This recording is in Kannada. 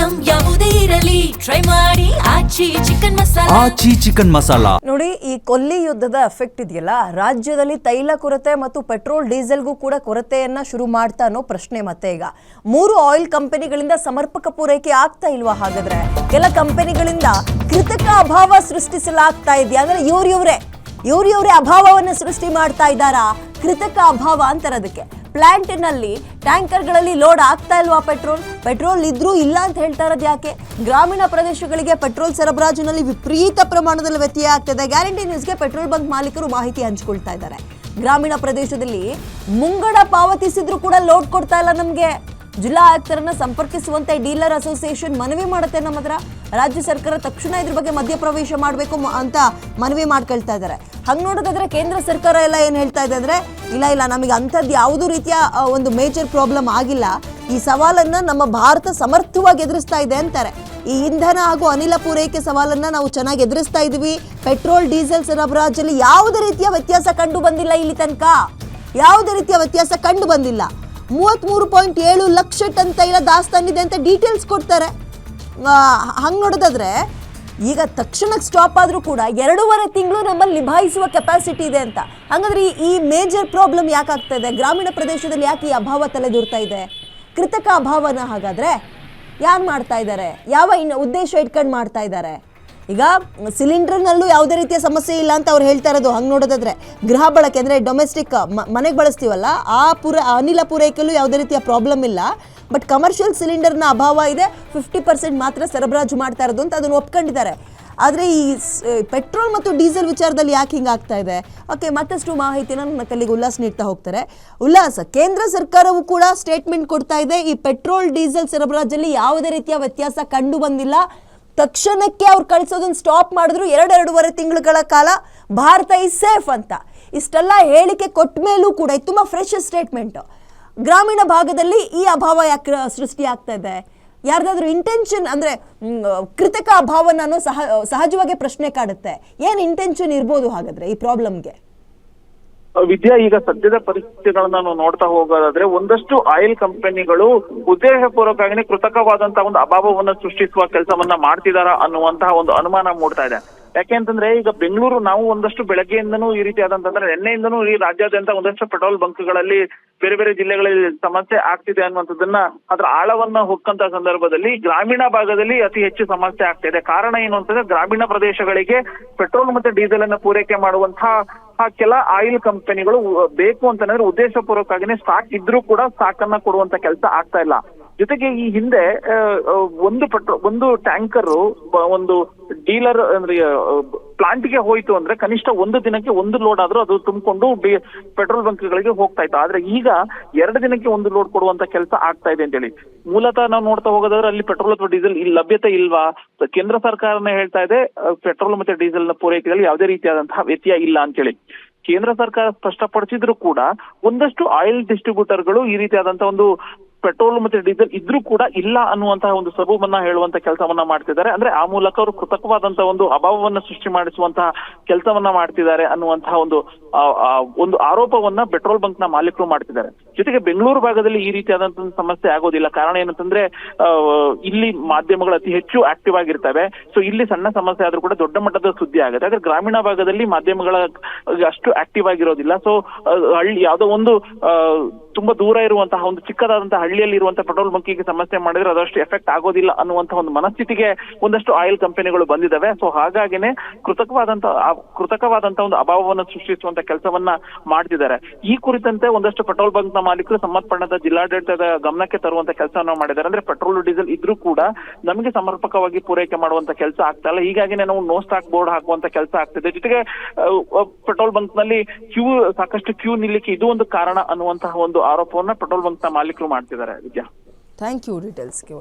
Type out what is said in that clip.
ಐಟಂ ಯಾವುದೇ ಇರಲಿ ಟ್ರೈ ಮಾಡಿ ಆಚಿ ಚಿಕನ್ ಮಸಾಲಾ ನೋಡಿ. ಈ ಕೊಲ್ಲಿ ಯುದ್ಧದ ಎಫೆಕ್ಟ್ ಇದೆಯಲ್ಲ, ರಾಜ್ಯದಲ್ಲಿ ತೈಲ ಕೊರತೆ ಮತ್ತು ಪೆಟ್ರೋಲ್ ಡೀಸೆಲ್ಗೂ ಕೂಡ ಕೊರತೆಯನ್ನ ಶುರು ಮಾಡ್ತಾ ಅನ್ನೋ ಪ್ರಶ್ನೆ. ಮತ್ತೆ ಈಗ 3 ಆಯಿಲ್ ಕಂಪನಿಗಳಿಂದ ಸಮರ್ಪಕ ಪೂರೈಕೆ ಆಗ್ತಾ ಇಲ್ವಾ? ಹಾಗಾದ್ರೆ ಕೆಲ ಕಂಪನಿಗಳಿಂದ ಕೃತಕ ಅಭಾವ ಸೃಷ್ಟಿಸಲಾಗ್ತಾ ಇದೆಯಾ? ಅಂದ್ರೆ ಇವ್ರೇ ಅಭಾವವನ್ನು ಸೃಷ್ಟಿ ಮಾಡ್ತಾ ಇದ್ದಾರಾ? ಕೃತಕ ಅಭಾವ ಅಂತಾರೆ ಅದಕ್ಕೆ. ಪ್ಲಾಂಟ್ನಲ್ಲಿ ಟ್ಯಾಂಕರ್ಗಳಲ್ಲಿ ಲೋಡ್ ಆಗ್ತಾ ಇಲ್ವಾ ಪೆಟ್ರೋಲ್ ಇದ್ರೂ ಇಲ್ಲ ಅಂತ ಹೇಳ್ತಾ ಇರೋದು ಯಾಕೆ? ಗ್ರಾಮೀಣ ಪ್ರದೇಶಗಳಿಗೆ ಪೆಟ್ರೋಲ್ ಸರಬರಾಜಿನಲ್ಲಿ ವಿಪರೀತ ಪ್ರಮಾಣದಲ್ಲಿ ವ್ಯತ್ಯಯ ಆಗ್ತಿದೆ. ಗ್ಯಾರಂಟಿ ನ್ಯೂಸ್ಗೆ ಪೆಟ್ರೋಲ್ ಬಂಕ್ ಮಾಲೀಕರು ಮಾಹಿತಿ ಹಂಚಿಕೊಳ್ತಾ ಇದ್ದಾರೆ. ಗ್ರಾಮೀಣ ಪ್ರದೇಶದಲ್ಲಿ ಮುಂಗಡ ಪಾವತಿಸಿದ್ರು ಕೂಡ ಲೋಡ್ ಕೊಡ್ತಾ ಇಲ್ಲ ನಮಗೆ. ಜಿಲ್ಲಾ ಆಯುಕ್ತರನ್ನ ಸಂಪರ್ಕಿಸುವಂತೆ ಡೀಲರ್ ಅಸೋಸಿಯೇಷನ್ ಮನವಿ ಮಾಡುತ್ತೆ ನಮ್ಮ ಹತ್ರ. ರಾಜ್ಯ ಸರ್ಕಾರ ತಕ್ಷಣ ಇದ್ರ ಬಗ್ಗೆ ಮಧ್ಯಪ್ರವೇಶ ಮಾಡಬೇಕು ಅಂತ ಮನವಿ ಮಾಡ್ಕೊಳ್ತಾ ಇದ್ದಾರೆ. ಹಂಗೆ ನೋಡೋದಾದ್ರೆ ಕೇಂದ್ರ ಸರ್ಕಾರ ಎಲ್ಲ ಏನು ಹೇಳ್ತಾ ಇದೆ ಅಂದ್ರೆ, ಇಲ್ಲ ನಮಗೆ ಅಂಥದ್ದು ಯಾವುದೂ ರೀತಿಯ ಒಂದು ಮೇಜರ್ ಪ್ರಾಬ್ಲಮ್ ಆಗಿಲ್ಲ, ಈ ಸವಾಲನ್ನ ನಮ್ಮ ಭಾರತ ಸಮರ್ಥವಾಗಿ ಎದುರಿಸ್ತಾ ಇದೆ ಅಂತಾರೆ. ಈ ಇಂಧನ ಹಾಗೂ ಅನಿಲ ಪೂರೈಕೆ ಸವಾಲನ್ನ ನಾವು ಚೆನ್ನಾಗಿ ಎದುರಿಸ್ತಾ ಇದೀವಿ. ಪೆಟ್ರೋಲ್ ಡೀಸೆಲ್ ಸರಬರಾಜಲ್ಲಿ ಯಾವುದೇ ರೀತಿಯ ವ್ಯತ್ಯಾಸ ಕಂಡು ಬಂದಿಲ್ಲ. ಇಲ್ಲಿ ತನಕ ಯಾವುದೇ ರೀತಿಯ ವ್ಯತ್ಯಾಸ ಕಂಡು ಬಂದಿಲ್ಲ. 33.7 ಲಕ್ಷ ಟನ್ ತೈಲ ದಾಸ್ತಾನಿದೆ ಅಂತ ಡೀಟೇಲ್ಸ್ ಕೊಡ್ತಾರೆ. ಹಂಗೆ ನೋಡೋದಾದ್ರೆ ಈಗ ತಕ್ಷಣಕ್ಕೆ ಸ್ಟಾಪ್ ಆದರೂ ಕೂಡ 2.5 ತಿಂಗಳು ನಮ್ಮಲ್ಲಿ ನಿಭಾಯಿಸುವ ಕೆಪಾಸಿಟಿ ಇದೆ ಅಂತ. ಹಾಗಾದ್ರೆ ಈ ಮೇಜರ್ ಪ್ರಾಬ್ಲಮ್ ಯಾಕಾಗ್ತಾ ಇದೆ? ಗ್ರಾಮೀಣ ಪ್ರದೇಶದಲ್ಲಿ ಯಾಕೆ ಈ ಅಭಾವ ತಲೆದೂರ್ತಾ ಇದೆ? ಕೃತಕ ಅಭಾವನ ಹಾಗಾದ್ರೆ ಯಾರು ಮಾಡ್ತಾ ಇದ್ದಾರೆ? ಯಾವ ಉದ್ದೇಶ ಇಟ್ಕೊಂಡು ಮಾಡ್ತಾ ಇದ್ದಾರೆ? ಈಗ ಸಿಲಿಂಡರ್ನಲ್ಲೂ ಯಾವುದೇ ರೀತಿಯ ಸಮಸ್ಯೆ ಇಲ್ಲ ಅಂತ ಅವ್ರು ಹೇಳ್ತಾ ಇರೋದು. ಹಂಗೆ ನೋಡೋದಾದ್ರೆ ಗೃಹ ಬಳಕೆ ಅಂದರೆ ಡೊಮೆಸ್ಟಿಕ್ ಮನೆಗೆ ಬಳಸ್ತೀವಲ್ಲ, ಅನಿಲ ಪೂರೈಕೆಯಲ್ಲೂ ಯಾವುದೇ ರೀತಿಯ ಪ್ರಾಬ್ಲಮ್ ಇಲ್ಲ. ಬಟ್ ಕಮರ್ಷಿಯಲ್ ಸಿಲಿಂಡರ್ನ ಅಭಾವ ಇದೆ, 50% ಮಾತ್ರ ಸರಬರಾಜು ಮಾಡ್ತಾ ಇರೋದು ಅಂತ ಅದನ್ನು ಒಪ್ಕೊಂಡಿದ್ದಾರೆ. ಆದರೆ ಈ ಪೆಟ್ರೋಲ್ ಮತ್ತು ಡೀಸೆಲ್ ವಿಚಾರದಲ್ಲಿ ಯಾಕೆ ಹಿಂಗಾಗ್ತಾ ಇದೆ? ಓಕೆ, ಮತ್ತಷ್ಟು ಮಾಹಿತಿನ ನನ್ನ ಕಲ್ಲಿಗೆ ಉಲ್ಲಾಸ್ ನೀಡ್ತಾ ಹೋಗ್ತಾರೆ. ಉಲ್ಲಾಸ್, ಕೇಂದ್ರ ಸರ್ಕಾರವು ಕೂಡ ಸ್ಟೇಟ್ಮೆಂಟ್ ಕೊಡ್ತಾ ಇದೆ, ಈ ಪೆಟ್ರೋಲ್ ಡೀಸೆಲ್ ಸರಬರಾಜಲ್ಲಿ ಯಾವುದೇ ರೀತಿಯ ವ್ಯತ್ಯಾಸ ಕಂಡು ಬಂದಿಲ್ಲ, ತಕ್ಷಣಕ್ಕೆ ಅವ್ರು ಕಳಿಸೋದನ್ನ ಸ್ಟಾಪ್ ಮಾಡಿದ್ರು, 2.5 ತಿಂಗಳುಗಳ ಕಾಲ ಭಾರತ ಈಸ್ ಸೇಫ್ ಅಂತ. ಇಷ್ಟೆಲ್ಲ ಹೇಳಿಕೆ ಕೊಟ್ಟ ಮೇಲೂ ಕೂಡ ಇದು ತುಂಬ ಫ್ರೆಶ್ ಸ್ಟೇಟ್ಮೆಂಟ್. ಗ್ರಾಮೀಣ ಭಾಗದಲ್ಲಿ ಈ ಅಭಾವ ಯಾಕೆ ಸೃಷ್ಟಿ ಆಗ್ತಾ ಇದೆ? ಯಾರ್ದಾದ್ರೂ ಇಂಟೆನ್ಷನ್ ಅಂದರೆ ಕೃತಕ ಅಭಾವನ ಅನ್ನೋ ಸಹಜವಾಗಿ ಪ್ರಶ್ನೆ ಕಾಡುತ್ತೆ. ಏನು ಇಂಟೆನ್ಷನ್ ಇರ್ಬೋದು ಹಾಗಾದ್ರೆ ಈ ಪ್ರಾಬ್ಲಮ್ಗೆ? ವಿದ್ಯಾ, ಈಗ ಸದ್ಯದ ಪರಿಸ್ಥಿತಿಗಳನ್ನ ನಾವು ನೋಡ್ತಾ ಹೋಗೋದಾದ್ರೆ ಒಂದಷ್ಟು ಆಯಿಲ್ ಕಂಪನಿಗಳು ಉದ್ದೇಶಪೂರ್ವಕವಾಗಿ ಕೃತಕವಾದಂತಹ ಒಂದು ಅಭಾವವನ್ನು ಸೃಷ್ಟಿಸುವ ಕೆಲಸವನ್ನ ಮಾಡ್ತಿದಾರ ಅನ್ನುವಂತಹ ಒಂದು ಅನುಮಾನ ಮೂಡ್ತಾ ಇದೆ. ಯಾಕೆಂತಂದ್ರೆ ಈಗ ಬೆಂಗಳೂರು, ನಾವು ಒಂದಷ್ಟು ಬೆಳಗ್ಗೆಯಿಂದನೂ ಈ ರೀತಿ ಆದಂತಂದ್ರೆ ನಿನ್ನೆಯಿಂದನೂ ಈ ರಾಜ್ಯಾದ್ಯಂತ ಒಂದಷ್ಟು ಪೆಟ್ರೋಲ್ ಬಂಕ್ಗಳಲ್ಲಿ ಬೇರೆ ಬೇರೆ ಜಿಲ್ಲೆಗಳಲ್ಲಿ ಸಮಸ್ಯೆ ಆಗ್ತಿದೆ ಅನ್ನುವಂಥದ್ದನ್ನ ಅದರ ಆಳವನ್ನ ಹೊಕ್ಕಂತ ಸಂದರ್ಭದಲ್ಲಿ ಗ್ರಾಮೀಣ ಭಾಗದಲ್ಲಿ ಅತಿ ಹೆಚ್ಚು ಸಮಸ್ಯೆ ಆಗ್ತಿದೆ. ಕಾರಣ ಏನು ಅಂತಂದ್ರೆ, ಗ್ರಾಮೀಣ ಪ್ರದೇಶಗಳಿಗೆ ಪೆಟ್ರೋಲ್ ಮತ್ತೆ ಡೀಸೆಲ್ ಅನ್ನ ಪೂರೈಕೆ ಮಾಡುವಂತಹ ಕೆಲ ಆಯಿಲ್ ಕಂಪನಿಗಳು ಬೇಕು ಅಂತಂದ್ರೆ ಉದ್ದೇಶಪೂರ್ವಕವಾಗಿನೇ ಸ್ಟಾಕ್ ಇದ್ರೂ ಕೂಡ ಸ್ಟಾಕ್ ಅನ್ನ ಕೊಡುವಂತ ಕೆಲಸ ಆಗ್ತಾ ಇಲ್ಲ. ಜೊತೆಗೆ ಈ ಹಿಂದೆ ಒಂದು ಟ್ಯಾಂಕರ್ ಒಂದು ಡೀಲರ್ ಅಂದ್ರೆ ಪ್ಲಾಂಟ್ಗೆ ಹೋಯ್ತು ಅಂದ್ರೆ ಕನಿಷ್ಠ 1 ದಿನಕ್ಕೆ 1 ಲೋಡ್ ಆದ್ರೂ ಅದು ತುಂಬಿಕೊಂಡು ಪೆಟ್ರೋಲ್ ಬಂಕ್ಗಳಿಗೆ ಹೋಗ್ತಾ ಇತ್ತು. ಆದ್ರೆ ಈಗ 2 ದಿನಕ್ಕೆ 1 ಲೋಡ್ ಕೊಡುವಂತ ಕೆಲಸ ಆಗ್ತಾ ಇದೆ ಅಂತೇಳಿ ಮೂಲತಃ ನಾವು ನೋಡ್ತಾ ಹೋಗೋದಾದ್ರೆ ಅಲ್ಲಿ ಪೆಟ್ರೋಲ್ ಅಥವಾ ಡೀಸೆಲ್ ಲಭ್ಯತೆ ಇಲ್ವಾ? ಕೇಂದ್ರ ಸರ್ಕಾರನೇ ಹೇಳ್ತಾ ಇದೆ ಪೆಟ್ರೋಲ್ ಮತ್ತೆ ಡೀಸೆಲ್ ನ ಪೂರೈಕೆಯಲ್ಲಿ ಯಾವುದೇ ರೀತಿಯಾದಂತಹ ವ್ಯತ್ಯಯ ಇಲ್ಲ ಅಂತೇಳಿ. ಕೇಂದ್ರ ಸರ್ಕಾರ ಸ್ಪಷ್ಟಪಡಿಸಿದ್ರು ಕೂಡ ಒಂದಷ್ಟು ಆಯಿಲ್ ಡಿಸ್ಟ್ರಿಬ್ಯೂಟರ್ಗಳು ಈ ರೀತಿಯಾದಂತಹ ಒಂದು ಪೆಟ್ರೋಲ್ ಮತ್ತೆ ಡೀಸೆಲ್ ಇದ್ರೂ ಕೂಡ ಇಲ್ಲ ಅನ್ನುವಂತಹ ಒಂದು ಸಬೂಬನ್ನ ಹೇಳುವಂತ ಕೆಲಸವನ್ನ ಮಾಡ್ತಿದ್ದಾರೆ. ಅಂದ್ರೆ ಆ ಮೂಲಕ ಅವರು ಕೃತಕವಾದಂತಹ ಒಂದು ಅಭಾವವನ್ನ ಸೃಷ್ಟಿ ಮಾಡಿಸುವಂತಹ ಕೆಲಸವನ್ನ ಮಾಡ್ತಿದ್ದಾರೆ ಅನ್ನುವಂತಹ ಒಂದು ಆರೋಪವನ್ನ ಪೆಟ್ರೋಲ್ ಬಂಕ್ ನ ಮಾಲೀಕರು ಮಾಡ್ತಿದ್ದಾರೆ. ಜೊತೆಗೆ ಬೆಂಗಳೂರು ಭಾಗದಲ್ಲಿ ಈ ರೀತಿಯಾದಂತಹ ಸಮಸ್ಯೆ ಆಗೋದಿಲ್ಲ. ಕಾರಣ ಏನಂತಂದ್ರೆ ಇಲ್ಲಿ ಮಾಧ್ಯಮಗಳು ಅತಿ ಹೆಚ್ಚು ಆಕ್ಟಿವ್ ಆಗಿರ್ತವೆ. ಸೊ ಇಲ್ಲಿ ಸಣ್ಣ ಸಮಸ್ಯೆ ಆದ್ರೂ ಕೂಡ ದೊಡ್ಡ ಮಟ್ಟದ ಸುದ್ದಿ ಆಗುತ್ತೆ. ಆದ್ರೆ ಗ್ರಾಮೀಣ ಭಾಗದಲ್ಲಿ ಮಾಧ್ಯಮಗಳ ಅಷ್ಟು ಆಕ್ಟಿವ್ ಆಗಿರೋದಿಲ್ಲ. ಸೊ ಹಳ್ಳಿ ಯಾವುದೋ ಒಂದು ತುಂಬಾ ದೂರ ಇರುವಂತಹ ಒಂದು ಚಿಕ್ಕದಾದಂತಹ ಹಳ್ಳಿಯಲ್ಲಿ ಇರುವಂತಹ ಪೆಟ್ರೋಲ್ ಬಂಕಿಗೆ ಸಮಸ್ಯೆ ಮಾಡಿದ್ರೆ ಅದಷ್ಟು ಎಫೆಕ್ಟ್ ಆಗೋದಿಲ್ಲ ಅನ್ನುವಂತಹ ಒಂದು ಮನಸ್ಥಿತಿಗೆ ಒಂದಷ್ಟು ಆಯಿಲ್ ಕಂಪನಿಗಳು ಬಂದಿದ್ದಾವೆ. ಸೊ ಹಾಗಾಗಿನೇ ಕೃತಕವಾದಂತಹ ಒಂದು ಅಭಾವವನ್ನು ಸೃಷ್ಟಿಸುವಂತ ಕೆಲಸವನ್ನ ಮಾಡ್ತಿದ್ದಾರೆ. ಈ ಕುರಿತಂತೆ ಒಂದಷ್ಟು ಪೆಟ್ರೋಲ್ ಬಂಕ್ ನ ಮಾಲೀಕರು ಸಂಬಂಧಪಟ್ಟ ಜಿಲ್ಲಾಡಳಿತದ ಗಮನಕ್ಕೆ ತರುವಂತ ಕೆಲಸವನ್ನ ಮಾಡಿದ್ದಾರೆ. ಅಂದ್ರೆ ಪೆಟ್ರೋಲ್ ಡೀಸೆಲ್ ಇದ್ರೂ ಕೂಡ ನಮಗೆ ಸಮರ್ಪಕವಾಗಿ ಪೂರೈಕೆ ಮಾಡುವಂತ ಕೆಲಸ ಆಗ್ತಾ ಇಲ್ಲ, ಹೀಗಾಗಿನೇ ನಾವು ನೋ ಸ್ಟಾಕ್ ಬೋರ್ಡ್ ಹಾಕುವಂತ ಕೆಲಸ ಆಗ್ತಿದೆ. ಜೊತೆಗೆ ಪೆಟ್ರೋಲ್ ಬಂಕ್ ನಲ್ಲಿ ಸಾಕಷ್ಟು ಕ್ಯೂ ನಿಲ್ಲಿಕ್ಕೆ ಇದು ಒಂದು ಕಾರಣ ಅನ್ನುವಂತಹ ಒಂದು ಆರೋಪವನ್ನ ಪೆಟ್ರೋಲ್ ಬಂಕ್ ನ ಮಾಲೀಕರು ಮಾಡ್ತಿದ್ದಾರೆ. ವಿದ್ಯಾ, ಥ್ಯಾಂಕ್ ಯು ಡೀಟೇಲ್ಸ್ಗೆ.